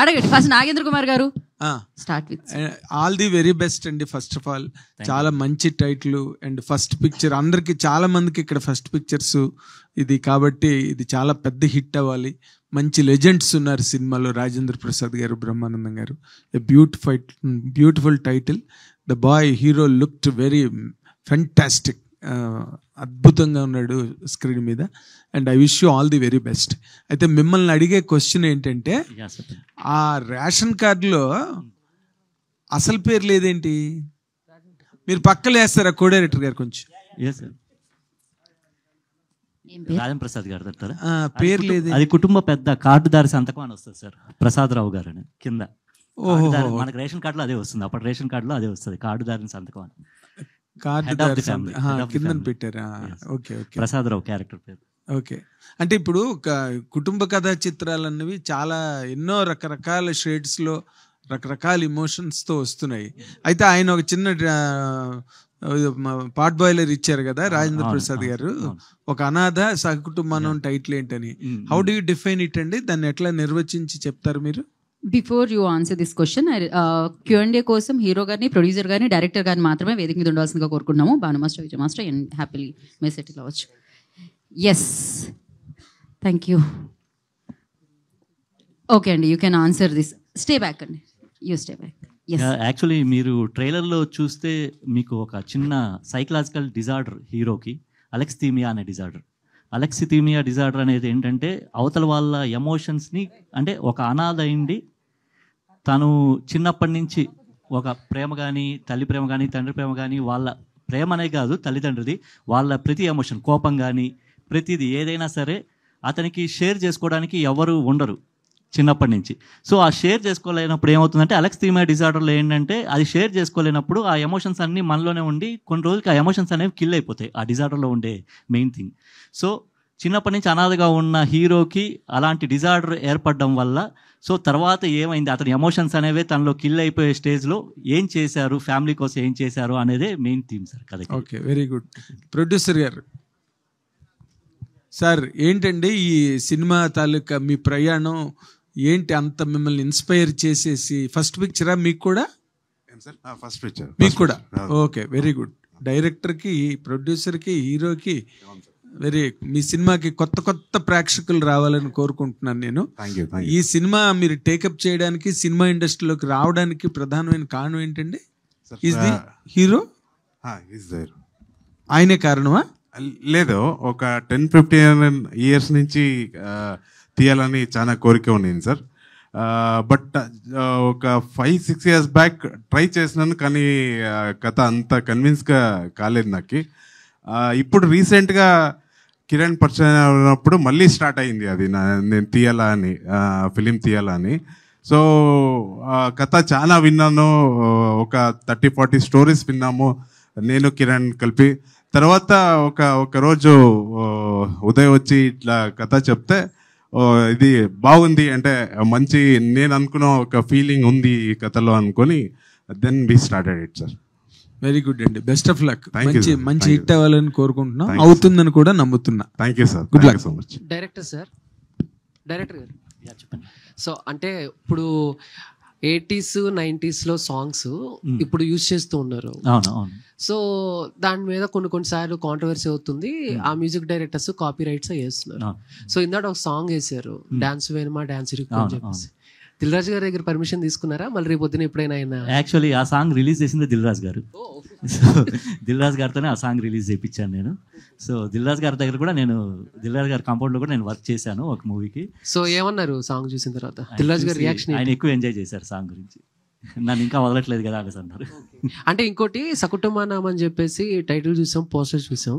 అడగండి ఫస్ట్ నాగేంద్ర కుమార్ గారు. Start with all the very best అండి. ఫస్ట్ ఆఫ్ ఆల్ చాలా మంచి టైటిల్ అండ్ ఫస్ట్ పిక్చర్ అందరికి, చాలా మందికి ఇక్కడ ఫస్ట్ పిక్చర్స్ ఇది కాబట్టి ఇది చాలా పెద్ద హిట్ అవ్వాలి. మంచి లెజెండ్స్ ఉన్నారు సినిమాలో, రాజేంద్ర ప్రసాద్ గారు, బ్రహ్మానందం గారు. A beautiful title. The boy hero looked very fantastic, అద్భుతంగా ఉన్నాడు స్క్రీన్ మీద. And I wish you all the very best. అయితే మిమ్మల్ని అడిగే క్వశ్చన్ ఏంటంటే, ఆ రేషన్ కార్డులో అసలు పేరు లేదేంటి? మీరు పక్కలు వేస్తారా కో డైరెక్టర్ గారు కొంచెం? రాజేంద్ర ప్రసాద్ గారు అంటారా? పేరు లేదు. అది కుటుంబ పెద్ద కార్డుదారి సంతకం అని వస్తుంది సార్, ప్రసాదరావు గారు అని కింద. మనకు రేషన్ కార్డులో అదే వస్తుంది, అప్పటి రేషన్ కార్డులో అదే వస్తుంది, కార్డుదారి సంతకం అని. ప్రసాదరావు క్యారెక్టర్ పేరు. ఓకే. అంటే ఇప్పుడు కుటుంబ కథా చిత్రాలు అన్నవి చాలా ఎన్నో రకరకాల షేడ్స్లో రకరకాల ఇమోషన్స్తో వస్తున్నాయి. అయితే ఆయన ఒక చిన్న పాట్ బాయిలర్ ఇచ్చారు కదా రాజేంద్ర ప్రసాద్ గారు, ఒక అనాథ సహకుటుంబం టైటిల్ ఏంటని. How do you define it అండి? దాన్ని ఎట్లా నిర్వచించి చెప్తారు మీరు? Before you answer this question, Q&A కోసం హీరో గారిని, ప్రొడ్యూసర్ గారిని, డైరెక్టర్ గారిని మాత్రమే వేదిక మీద ఉండాల్సిందిగా కోరుకుంటున్నాము. Bhanu master, Vijay master and happily may settle అవ్వచ్చు. Yes, thank you. ఓకే అండి, you can answer this. Stay back అండి, యూ స్టే బ్యాక్. యాక్చువల్లీ మీరు ట్రైలర్లో చూస్తే మీకు ఒక చిన్న సైకలాజికల్ డిజార్డర్ హీరోకి, అలెక్సిథీమియా అనే డిజార్డర్. అలెక్సిథీమియా డిజార్డర్ అనేది ఏంటంటే అవతల వాళ్ళ ఎమోషన్స్ని, అంటే ఒక అనాథ అయింది తను చిన్నప్పటి నుంచి ఒక ప్రేమ కానీ, తల్లి ప్రేమ కానీ, తండ్రి ప్రేమ కానీ, వాళ్ళ ప్రేమ అనే కాదు తల్లిదండ్రిది, వాళ్ళ ప్రతి ఎమోషన్, కోపం కానీ ప్రతిదీ ఏదైనా సరే అతనికి షేర్ చేసుకోవడానికి ఎవరు ఉండరు చిన్నప్పటి నుంచి. సో ఆ షేర్ చేసుకోలేనప్పుడు ఏమవుతుందంటే, అలెక్సిథీమియా డిజార్డర్లో ఏంటంటే అది షేర్ చేసుకోలేనప్పుడు ఆ ఎమోషన్స్ అన్నీ మనలోనే ఉండి కొన్ని రోజులకి ఆ ఎమోషన్స్ అనేవి కిల్ అయిపోతాయి, ఆ డిజార్డర్లో ఉండే మెయిన్ థింగ్. సో చిన్నప్పటి నుంచి అనాథగా ఉన్న హీరోకి అలాంటి డిజార్డర్ ఏర్పడడం వల్ల, సో తర్వాత ఏమైంది, అతని ఎమోషన్స్ అనేవి తనలో కిల్ అయిపోయే స్టేజ్లో ఏం చేశారు, ఫ్యామిలీ కోసం ఏం చేశారు అనేదే మెయిన్ థీమ్ సార్ కథ. Okay, very good. ప్రొడ్యూసర్ గారు సార్, ఏంటండి ఈ సినిమా తాలూకా మీ ప్రయాణం ఏంటి? అంత మిమ్మల్ని ఇన్స్పైర్ చేసేసి ఫస్ట్ పిక్చరా మీకు కూడా? ఫస్ట్ పిక్చర్ మీకు కూడా? Okay, very good. డైరెక్టర్కి, ప్రొడ్యూసర్కి, హీరోకి వెరీ, మీ సినిమాకి కొత్త కొత్త ప్రేక్షకులు రావాలని కోరుకుంటున్నాను నేను. ఈ సినిమా మీరు టేకప్ చేయడానికి, సినిమా ఇండస్ట్రీలోకి రావడానికి ప్రధానమైన కారణం ఏంటండి? Is the hero? ఆయనే కారణమా? లేదు, ఒక 10-15 ఇయర్స్ నుంచి తీయాలని చాలా కోరిక ఉండేది సార్. బట్ ఒక 5-6 ఇయర్స్ బ్యాక్ ట్రై చేసినాను, కానీ కథ అంత కన్విన్స్గా కాలేదు నాకు. ఇప్పుడు రీసెంట్గా కిరణ్ పరిచయం ఉన్నప్పుడు మళ్ళీ స్టార్ట్ అయింది అది, నేను తీయాలా అని, ఫిలిం తీయాలా అని. సో కథ చాలా విన్నాను, ఒక 30-40 స్టోరీస్ విన్నాము నేను కిరణ్ కలిపి. తర్వాత ఒక రోజు ఉదయ్ వచ్చి ఇట్లా కథ చెప్తే, ఇది బాగుంది అంటే మంచి, నేను అనుకున్న ఒక ఫీలింగ్ ఉంది ఈ కథలో అనుకొని, then we started it sir. Very good అండి, బెస్ట్ ఆఫ్ లక్. మంచి హిట్ అవ్వాలని కోరుకుంటున్నాం, అవుతుందని కూడా నమ్ముతున్నా. Thank you sir, good luck so much. Director sir, director గారు చెప్పండి. సో అంటే ఇప్పుడు 80s 90s సాంగ్స్ ఇప్పుడు యూజ్ చేస్తూ ఉన్నారు. సో దాని మీద కొన్నిసార్లు కాంట్రవర్సీ అవుతుంది, ఆ మ్యూజిక్ డైరెక్టర్స్ కాపీ రైట్స్ చేస్తున్నారు. సో ఇందాక ఒక సాంగ్ వేసారు, డాన్స్ వేనమా డాన్స్ అని చెప్పేసి, దిల్ రాజు గారి దగ్గర పర్మిషన్ తీసుకున్నారా? మళ్ళీ రేపు పొద్దున ఎప్పుడైనా అయినా? యాక్చువల్లీ ఆ సాంగ్ రిలీజ్ చేసింది దిల్ రాజు గారు. సో దిల్ రాజు గారితోనే ఆ సాంగ్ రిలీజ్ చేయించాను నేను. సో దిల్ రాజు గారి దగ్గర కూడా నేను, దిల్ రాజు గారి కాంపౌండ్లో కూడా నేను వర్క్ చేశాను ఒక మూవీకి. సో ఏమన్నారు సాంగ్ చూసిన తర్వాత? దిల్ రాజు గారి రియాక్షన్? ఆయన ఎక్కువ ఎంజాయ్ చేశారు సాంగ్ గురించి, నన్ను ఇంకా వదలట్లేదు కదా అనేసి అన్నారు. అంటే ఇంకోటి సకుటుంబనామం అని చెప్పేసి టైటిల్ చూసాం, పోస్టర్ చూసాం,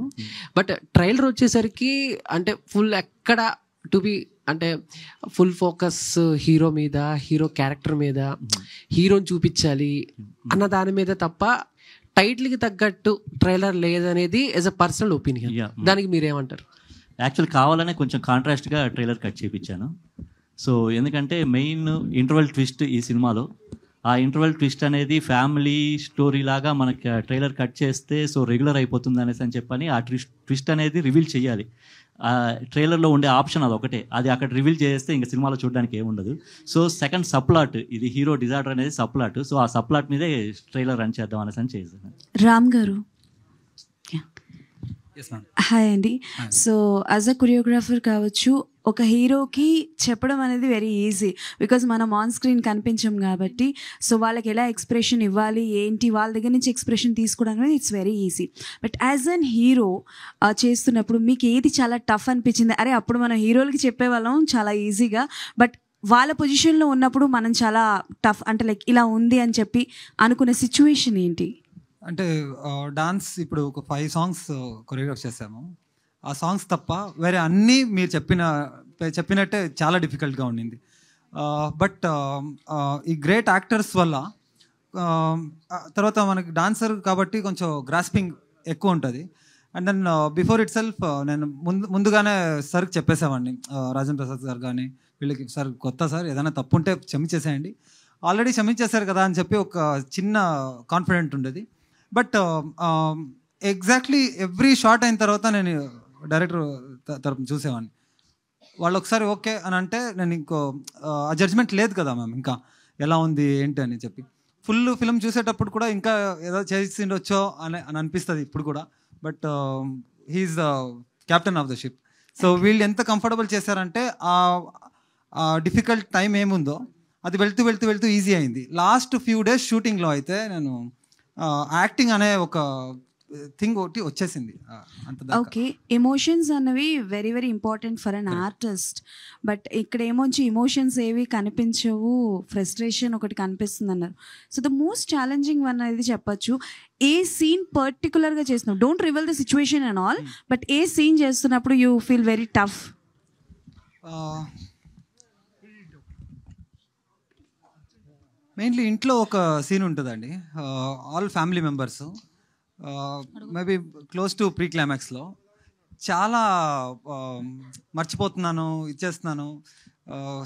బట్ ట్రైలర్ వచ్చేసరికి అంటే ఫుల్ ఎక్కడ టు బి అంటే ఫుల్ ఫోకస్ హీరో మీద, హీరో క్యారెక్టర్ మీద, హీరోని చూపించాలి అన్న దాని మీద తప్ప టైటిల్కి తగ్గట్టు ట్రైలర్ లేదనేది యాజ్ అ పర్సనల్ ఒపీనియన్. దానికి మీరేమంటారు? యాక్చువల్ కావాలనే కొంచెం కాంట్రాస్ట్గా ట్రైలర్ కట్ చేయించాను. సో ఎందుకంటే మెయిన్ ఇంటర్వెల్ ట్విస్ట్ ఈ సినిమాలో, ఆ ఇంటర్వెల్ ట్విస్ట్ అనేది ఫ్యామిలీ స్టోరీ లాగా మనకి ట్రైలర్ కట్ చేస్తే సో రెగ్యులర్ అయిపోతుంది అనేసి అని చెప్పని ఆ ట్విస్ట్ అనేది రివీల్ చేయాలి. ట్రైలర్లో ఉండే ఆప్షన్ అది ఒకటే, అది అక్కడ రివీల్ చేస్తే ఇంకా సినిమాలో చూడడానికి ఏముండదు. సో సెకండ్ సబ్ప్లాట్, ఇది హీరో డిజార్డర్ అనేది సబ్ప్లాట్. సో ఆ సబ్ప్లాట్ మీదే ట్రైలర్ రన్ చేద్దాం అనేసి అని చేశాను. రామ్ గారు, హాయ్ అండి. సో యాజ్ అ కొరియోగ్రాఫర్ కావచ్చు, ఒక హీరోకి చెప్పడం అనేది వెరీ ఈజీ, బికాజ్ మనం ఆన్ స్క్రీన్ కనిపించం కాబట్టి. సో వాళ్ళకి ఎలా ఎక్స్ప్రెషన్ ఇవ్వాలి ఏంటి, వాళ్ళ దగ్గర నుంచి ఎక్స్ప్రెషన్ తీసుకోవడం అనేది it's very easy. But as an hero చేస్తున్నప్పుడు మీకు ఏది చాలా టఫ్ అనిపించింది? అరే అప్పుడు మనం హీరోలకి చెప్పేవాళ్ళం చాలా ఈజీగా, బట్ వాళ్ళ పొజిషన్లో ఉన్నప్పుడు మనం చాలా టఫ్, అంటే లైక్ ఇలా ఉంది అని చెప్పి అనుకునే సిచ్యువేషన్ ఏంటి? అంటే డాన్స్ ఇప్పుడు ఒక 5 సాంగ్స్ కొరియోగ్రాఫ్ చేసాము. ఆ సాంగ్స్ తప్ప వేరే అన్నీ మీరు చెప్పినట్టే చాలా డిఫికల్ట్గా ఉండింది. బట్ ఈ గ్రేట్ యాక్టర్స్ వల్ల తర్వాత మనకి డాన్సర్ కాబట్టి కొంచెం గ్రాస్పింగ్ ఎక్కువ ఉంటుంది. And then before itself నేను ముందుగానే సార్కి చెప్పేసామండి, రాజేంద్ర ప్రసాద్ గారు కానీ వీళ్ళకి, సార్ కొత్త సార్ ఏదైనా తప్పు ఉంటే క్షమించేసేయండి, ఆల్రెడీ క్షమించేశారు కదా అని చెప్పి ఒక చిన్న కాన్ఫిడెంట్ ఉండేది. బట్ ఎగ్జాక్ట్లీ ఎవ్రీ షాట్ అయిన తర్వాత నేను డైరెక్టర్ తరపున చూసేవాడిని. వాళ్ళు ఒకసారి ఓకే అని అంటే నేను ఇంకో ఆ జడ్జ్మెంట్ లేదు కదా మ్యామ్, ఇంకా ఎలా ఉంది ఏంటి అని చెప్పి ఫుల్ ఫిల్మ్ చూసేటప్పుడు కూడా ఇంకా ఏదో చేసిండొచ్చో అని అనిపిస్తుంది ఇప్పుడు కూడా. But he is the captain of the ship. So వీళ్ళు ఎంత కంఫర్టబుల్ చేశారంటే ఆ డిఫికల్ట్ టైం ఏముందో అది వెళ్తూ వెళ్తూ వెళ్తూ ఈజీ అయింది. లాస్ట్ ఫ్యూ డేస్ షూటింగ్లో అయితే నేను యాక్టింగ్ అనే ఒక థింగ్ ఒకటి వచ్చేసింది. ఓకే, ఎమోషన్స్ అన్నవి very very important for an artist. But ఇక్కడ ఏమొచ్చి ఎమోషన్స్ ఏవి కనిపించవు, ఫ్రస్ట్రేషన్ ఒకటి కనిపిస్తుంది అన్నారు. So the most challenging one అనేది చెప్పచ్చు. ఏ సీన్ పర్టికులర్గా చేస్తున్నావు, don't reveal the situation and all, but ఏ సీన్ చేస్తున్నప్పుడు you feel very tough? Mainly ఇంట్లో ఒక సీన్ ఉంటుందండి, all family members, maybe close to pre క్లైమాక్స్లో చాలా మర్చిపోతున్నాను, ఇచ్చేస్తున్నాను,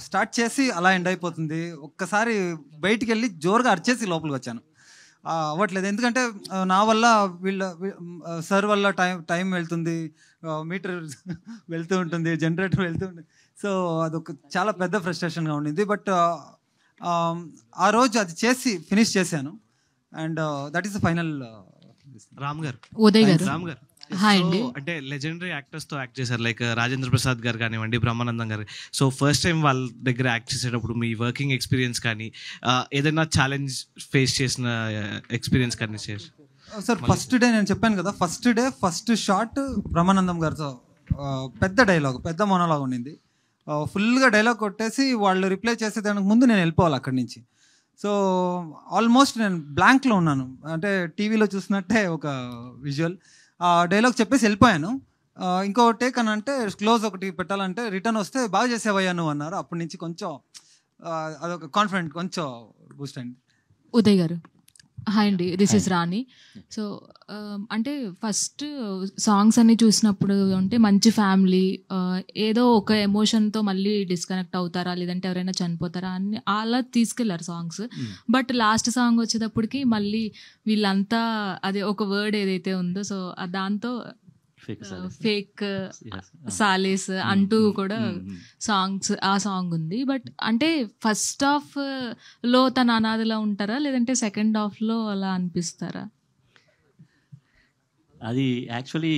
స్టార్ట్ చేసి అలా ఎండ్ అయిపోతుంది. ఒక్కసారి బయటికి వెళ్ళి జోరుగా అరిచేసి లోపలికి వచ్చాను. అవ్వట్లేదు, ఎందుకంటే నా వల్ల వీళ్ళ సార్ వల్ల టైం వెళ్తుంది, మీటర్ వెళ్తూ ఉంటుంది, జనరేటర్ వెళ్తూ ఉంటుంది. సో అదొక చాలా పెద్ద ఫ్రస్ట్రేషన్గా ఉండింది. బట్ ఆ రోజు అది చేసి ఫినిష్ చేశాను. And that is the final. Ram గారు, ఉదయ్ గారు, రామ్ గారు, హాయ్ అండి. అంటే లెజెండరీ యాక్టర్స్ తో యాక్ట్ చేశారు, లైక్ రాజేంద్ర ప్రసాద్ గారు కానివ్వండి, బ్రహ్మానందం గారు. సో ఫస్ట్ టైం వాళ్ళ దగ్గర యాక్ట్ చేసేటప్పుడు మీ వర్కింగ్ ఎక్స్పీరియన్స్ కానీ ఏదైనా ఛాలెంజ్ ఫేస్ చేసిన ఎక్స్పీరియన్స్ కానీ షేర్. సార్ ఫస్ట్ డే నేను చెప్పాను కదా, first day first shot Brahmanandam గారితో పెద్ద డైలాగ్, పెద్ద మోనోలాగ్ ఉండింది. ఫుల్గా డైలాగ్ కొట్టేసి వాళ్ళు రిప్లై చేసేదానికి ముందు నేను వెళ్ళిపోవాలి అక్కడి నుంచి. సో ఆల్మోస్ట్ నేను బ్లాంక్లో ఉన్నాను, అంటే టీవీలో చూసినట్టే ఒక విజువల్. ఆ డైలాగ్ చెప్పేసి వెళ్ళిపోయాను. ఇంకో టేక్ అని అంటే క్లోజ్ ఒకటి పెట్టాలంటే రిటర్న్ వస్తే బాగా చేసేవయ్యా నువ్వు అన్నారు. అప్పటి నుంచి కొంచెం అదొక కాన్ఫిడెంట్ కొంచెం బూస్ట్ అయింది. ఉదయ్ గారు, హాయ్ అండి, దిస్ ఇస్ రాణి. సో అంటే ఫస్ట్ సాంగ్స్ అన్ని చూసినప్పుడు అంటే మంచి ఫ్యామిలీ, ఏదో ఒక ఎమోషన్తో మళ్ళీ డిస్కనెక్ట్ అవుతారా లేదంటే ఎవరైనా చనిపోతారా అని అలా తీసుకెళ్లారు సాంగ్స్. బట్ లాస్ట్ సాంగ్ వచ్చేటప్పటికి మళ్ళీ వీళ్ళంతా అదే ఒక వర్డ్ ఏదైతే ఉందో సో దాంతో ఫేక్ సాలేస్ అంటూ కూడా ఆ సాంగ్ ఉంది. బట్ అంటే ఫస్ట్ హాఫ్ లో తన అనాథలా ఉంటారా లేదంటే సెకండ్ హాఫ్ లో అలా అనిపిస్తారా? అది యాక్చువల్లీ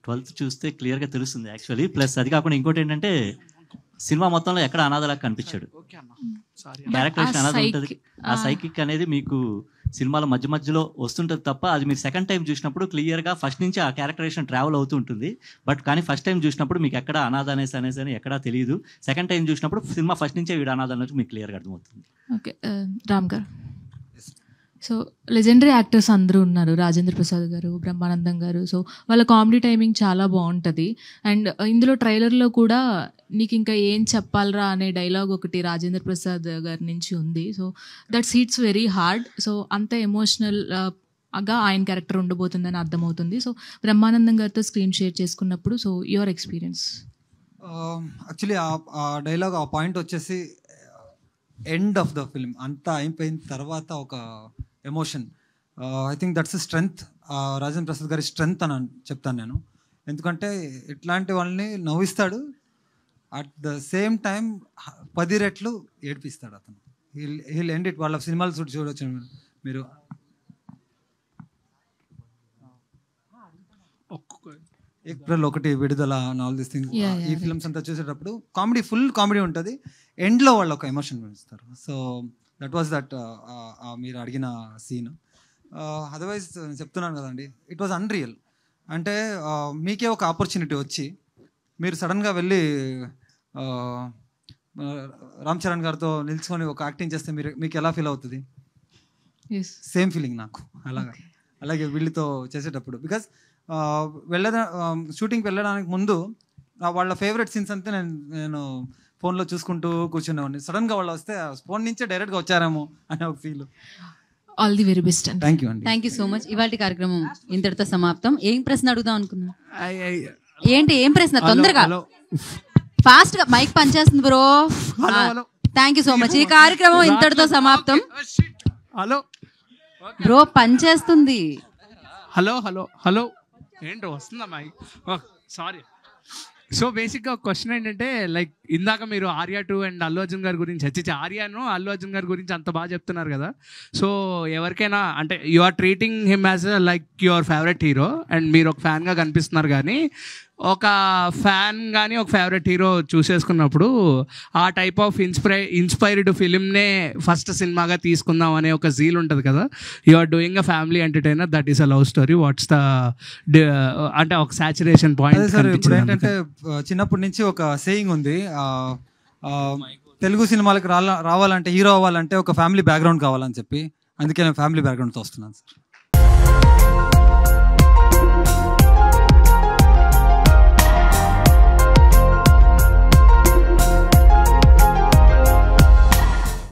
12th చూస్తే క్లియర్గా తెలుస్తుంది యాక్చువల్లీ. ప్లస్ అది కాకుండా ఇంకోటి ఏంటంటే సినిమా మొత్తంలో ఎక్కడ అనాథలా కనిపించాడు. క్యారెక్టరేషన్ అనాథ ఉంటుంది. ఆ సైకిక్ అనేది మీకు సినిమాలో మధ్య మధ్యలో వస్తుంటుంది తప్ప అది మీరు సెకండ్ టైం చూసినప్పుడు క్లియర్గా ఫస్ట్ నుంచి ఆ క్యారెక్టరేషన్ ట్రావెల్ అవుతూ ఉంటుంది. బట్ కానీ ఫస్ట్ టైం చూసినప్పుడు మీకు ఎక్కడ అనాథ అనేసి అని ఎక్కడా తెలియదు. సెకండ్ టైం చూసినప్పుడు సినిమా ఫస్ట్ నుంచే వీడు అనాథ అనేది మీకు క్లియర్గా అర్థమవుతుంది. ఓకే, రామ్ గారు. సో లెజెండరీ యాక్టర్స్ అందరూ ఉన్నారు, రాజేంద్ర ప్రసాద్ గారు, బ్రహ్మానందం గారు. సో వాళ్ళ కామెడీ టైమింగ్ చాలా బాగుంటుంది. అండ్ ఇందులో ట్రైలర్లో కూడా నీకు ఇంకా ఏం చెప్పాలరా అనే డైలాగ్ ఒకటి రాజేంద్ర ప్రసాద్ గారి నుంచి ఉంది. So that seats very hard. So అంత ఎమోషనల్గా ఆయన క్యారెక్టర్ ఉండబోతుందని అర్థమవుతుంది. సో బ్రహ్మానందం గారితో స్క్రీన్ షేర్ చేసుకున్నప్పుడు సో యువర్ ఎక్స్పీరియన్స్. యాక్చువల్లీ ఆ డైలాగ్ ఆ పాయింట్ వచ్చేసి ఎండ్ ఆఫ్ ద ఫిల్మ్ అంతా అయిపోయిన తర్వాత ఒక emotion. I think that's strength, Rajendra Prasad గారి స్ట్రెంగ్త్ అని చెప్తాను నేను. ఎందుకంటే ఇట్లాంటి వాళ్ళని నవ్విస్తాడు, అట్ ద సేమ్ టైం 10 రెట్లు ఏడిపిస్తాడు అతను. He'll end it. వాళ్ళ సినిమాలు చూడవచ్చు మీరు. ఏప్రిల్ 1 విడుదల, ఆల్ దిస్ థింగ్స్, ఈ ఫిల్మ్స్ అంతా చూసేటప్పుడు కామెడీ, ఫుల్ కామెడీ ఉంటుంది. ఎండ్లో వాళ్ళు ఒక ఎమోషన్ పెంచుతారు. సో దట్ వాజ్ దట్ మీరు అడిగిన సీన్. అదర్వైజ్ చెప్తున్నాను కదండి, ఇట్ వాజ్ అన్రియల్. అంటే మీకే ఒక ఆపర్చునిటీ వచ్చి మీరు సడన్గా వెళ్ళి రామ్ చరణ్ గారితో నిల్చుకొని ఒక యాక్టింగ్ చేస్తే మీకు ఎలా ఫీల్ అవుతుంది? సేమ్ ఫీలింగ్ నాకు అలాగే వీళ్ళతో చేసేటప్పుడు. బికాస్ షూటింగ్కి వెళ్ళడానికి ముందు వాళ్ళ ఫేవరెట్ సీన్స్ అంతా నేను ఫోన్లో చూసుకుంటూ కూర్చునేవాడిని. సడన్గా వాళ్ళు వస్తే ఫోన్ నుంచే డైరెక్ట్గా వచ్చారేమో అనే ఒక feel. All the very best. Thank you అండి. Thank you so much. ఇవాళ కార్యక్రమం ఇంతటితో సమాప్తం. ఏం ప్రశ్న అడుగుదాం అనుకున్నా? ఏంటి ఏం ప్రశ్న? తొందరగా ఫాస్ట్ గా మైక్ పనిచేస్తుంది bro. Thank you so much. ఈ కార్యక్రమం ఇంతటితో సమాప్తం. హలో బ్రో పనిచేస్తుంది. హలో హలో హలో ఏంటో వస్తుందా మైక్? సారీ. సో బేసిక్గా ఒక క్వశ్చన్ ఏంటంటే, లైక్ ఇందాక మీరు ఆర్యా 2 అండ్ అల్లు అర్జున్ గారి గురించి చర్చించి, ఆర్యాను అల్లు అర్జున్ గారి గురించి అంత బాగా చెప్తున్నారు కదా. సో ఎవరికైనా అంటే you are treating him as like your favourite hero and మీరు ఒక ఫ్యాన్గా కనిపిస్తున్నారు. కానీ ఒక ఫ్యాన్ కానీ ఒక ఫేవరెట్ హీరో చూసేసుకున్నప్పుడు ఆ టైప్ ఆఫ్ ఇన్స్పైర్డ్ ఫిలింనే ఫస్ట్ సినిమాగా తీసుకుందాం అనే ఒక జీల్ ఉంటుంది కదా. You are doing a family entertainer, that is a love story. What's the అంటే ఒక సాచురేషన్ పాయింట్? ఇప్పుడు ఏంటంటే చిన్నప్పటి నుంచి ఒక సేయింగ్ ఉంది, తెలుగు సినిమాలకు రావాలంటే, హీరో అవ్వాలంటే ఒక ఫ్యామిలీ బ్యాక్గ్రౌండ్ కావాలని చెప్పి. అందుకే నేను ఫ్యామిలీ బ్యాక్గ్రౌండ్తో వస్తున్నాను సార్.